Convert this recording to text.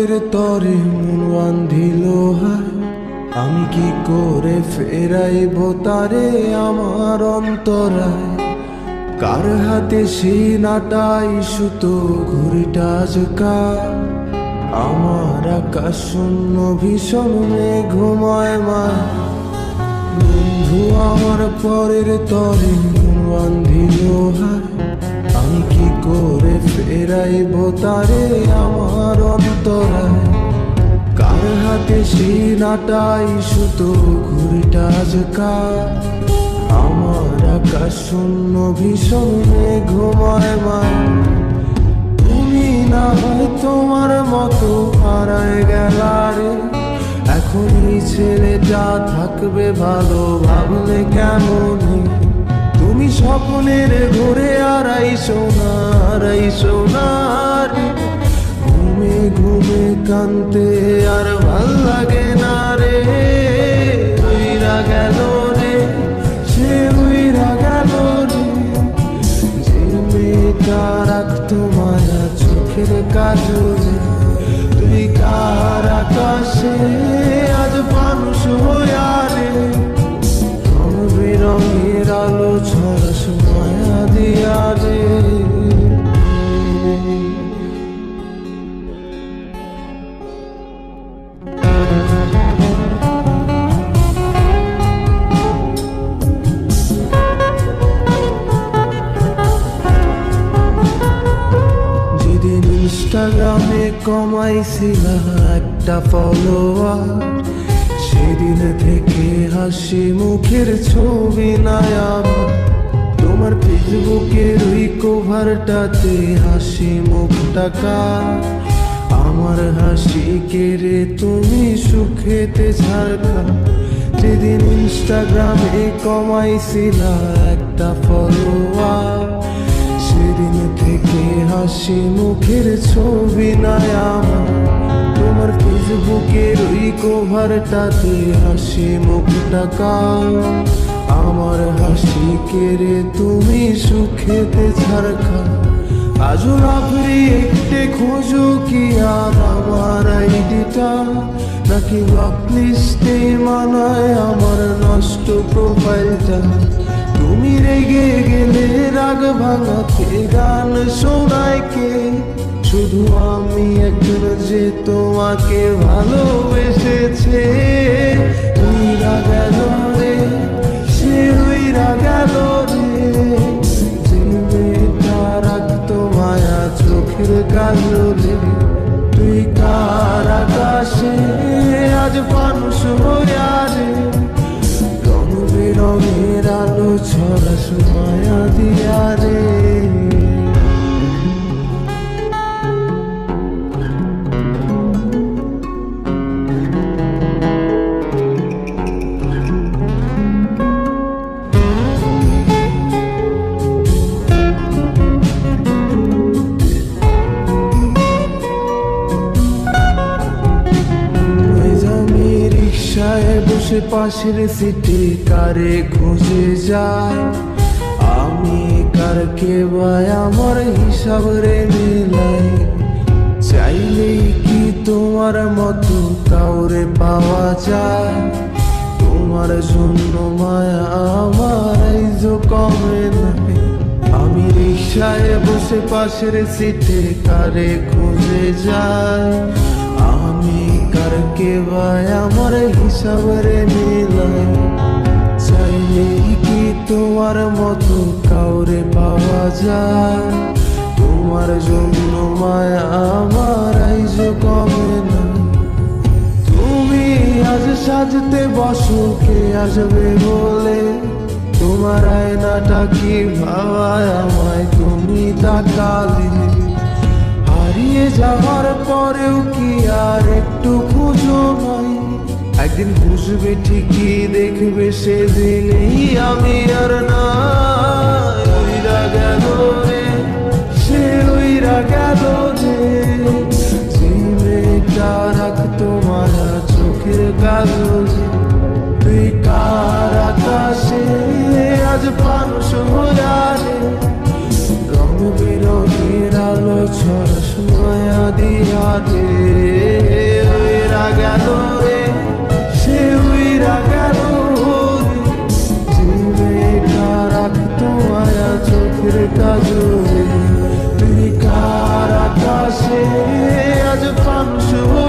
পরের তরে মন বান্ধিল হায়, আমি কি করে ফেরাইব তারে আমার অন্তরায়। কার হাতে সেই নাটাই সুতো ঘুরিটা আজকাল, আমার আকাশ শূন্য ভীষণ মেঘময় মায়। বন্ধু আমার পরের তরে মন বান্ধিল হায়, আমি কি করে ফেরাইব তারে আমার অন্তরায়। কার হাতে সেই নাটাই সুতো ঘুরিটা আজকাল, আমার আকাশ শূন্য ভীষণ মেঘময় মায়। তুমি না হয় তোমার মতো হারায় গেলারে, এখন এই ছেলেটা থাকবে ভালো ভাবলে কেমন। তুমি স্বপ্নের ঘুরে আড়াইশো না রে, ঘুমে ঘুমে কানতে আর ভাল লাগে না রে। উইরা গেল রে, সে উইরা গেল রে, যে মেয়েটা রাখতো মায়া চোখের কাজলে। তুই কার আকাশে আজ মানুষ হইয়া রে, রং বেরঙের আলো ছড়াস মায়া দিয়া রে। যেদিন ইনস্টাগ্রামে কমাইছিলা একটা ফলোয়ার, সেদিন থেকে হাসি মুখের ছবি নাই আমার। তোমার ফেসবুকের ওই কভারটাতে হাসি মুখটা কার, আমার হাসি কেড়ে তুমি সুখেতে ঝাড়খা। যেদিন ইনস্টাগ্রামে কমাইছিলা একটা ফলোয়ার, সেদিন থেকে হাসি মুখের ছবি নাই আমার। তোমার ফেসবুকের ওই কভারটাতে হাসি মুখটা কার, আমার হাসি কেড়ে তুমি সুখেতে ঝাড়খা। আজও লাভরি একটে খোঁজো কি আর আমার আইডিটা, নাকি ব্লক লিস্টে মানায় আমার নষ্ট প্রোফাইলটা। তুমি রেগে গেলে রাগ ভাঙাতে গান শোনায় কে, শুধু আমি একজন যে তোমাকে ভালোবেসেছে। উইরা গেল রে, সে উইরা গেল রে, যে মেয়েটা রাখতো মায়া চোখের কাজলে। তুই কার আকাশে আজ মানুষ হইয়া রে, রং বেরঙের আলো ছড়াস মায়া দিয়া রে। বসে পাশের সিটে কারে খুঁজে যায়, আমি কারকে ভাই আমার হিসাব রে মেলাই। চাইলেই কি তোমার মতো কাউরে পাওয়া যায়, তোমার জন্য মায়া আমার আইজো কমে নাই। আমি রিক্সায় বসে পাশের সিটে কারে খুঁজে যায়, আমি কারকে ভাই আমার হিসাব রে মিলাই। চাইলেই কি তোমার মতো কাউরে পাওয়া যায়, তোমার জন্য মায়া আমার আইজো কমে না। তুমি আজ সাজতে বসো কে আসবে বলে, তোমার আয়নাটা কি ভাবায় আমায় তুমি তাকালে। হারিয়ে যাওয়ার পরেও কি আর একটু খুঁজো ভাই, একদিন বুঝবে ঠিকই দেখবে সেদিনই আমি আর না। উইরা গেল রে, সে উইরা গেল রে, যে মেয়েটা রাখতো মায়া চোখের কাজলে। তুই কার আকাশে আজ মানুষ হইয়া রে, রং বেরঙের আলো ছড়াস মায়া দিয়া রে। শুভ